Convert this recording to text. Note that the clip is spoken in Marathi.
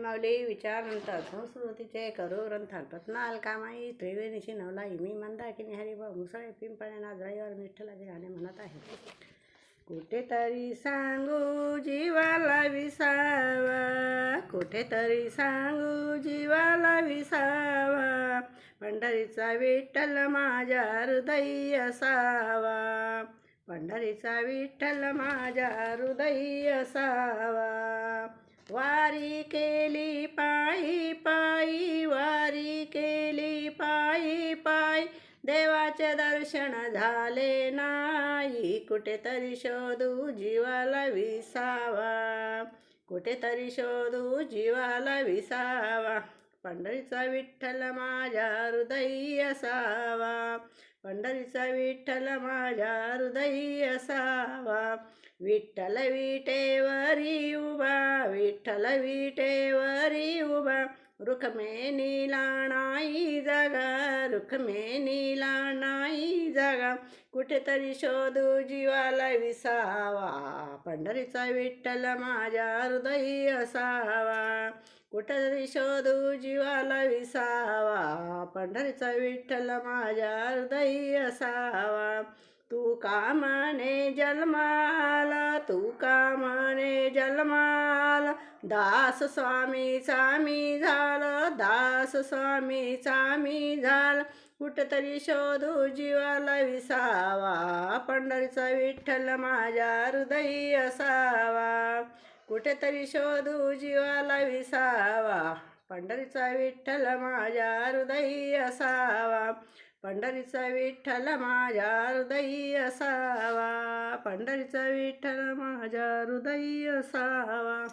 माऊली विचारनंतर संस्कृतीचे करू ग्रंथान रत्नाल कामाई त्रिवेणीशी नवलाई मी मंदाकिनी हरिभाऊ मुसळे पिंपळे नाजराईवर विठ्ठलाचे गाणे म्हणत आहे. कुठेतरी सांगू जीवाला विसावा, कुठेतरी सांगू जीवाला विसावा, पंढरीचा विठ्ठल माझ्या हृदयी असावा, पंढरीचा विठ्ठल माझ्या हृदयी असावा. वारी केली पायी पायी, वारी केली पायी पायी, देवाचे दर्शन झाले नाही, कुठेतरी शोधू जीवाला विसावा, कुठेतरी शोधू जीवाला विसावा, पंढरीचा विठ्ठल माझ्या हृदयी असावा, पंढरीचा विठ्ठल माझ्या हृदयी असावा. विठ्ठल विटेवरी उभा, विठ्ठल विटेवरी उभा, रुक्मिणीला नाही जागा, रुक्मिणीला नाही जागा, कुठेतरी शोधू जीवाला विसावा, पंढरीचा विठ्ठल माझ्या हृदयी असावा, कुठेतरी शोधू जीवाला विसावा, पंढरीचा विठ्ठल माझ्या हृदयी असावा. तू कामाने जन्माला, तू कामाने जन्माला, दास स्वामीचा मी झालं, दास स्वामीचा मी झालं, कुठेतरी शोधू जीवाला विसावा, पंढरीचा विठ्ठल माझ्या हृदयी असावा, कुठेतरी शोधू जीवाला विसावा, पंढरीचा विठ्ठल माझ्या हृदयी असावा, पंढरीचा विठ्ठल माझ्या हृदयी असावा, पंढरीचा विठ्ठल माझ्या हृदयी असावा.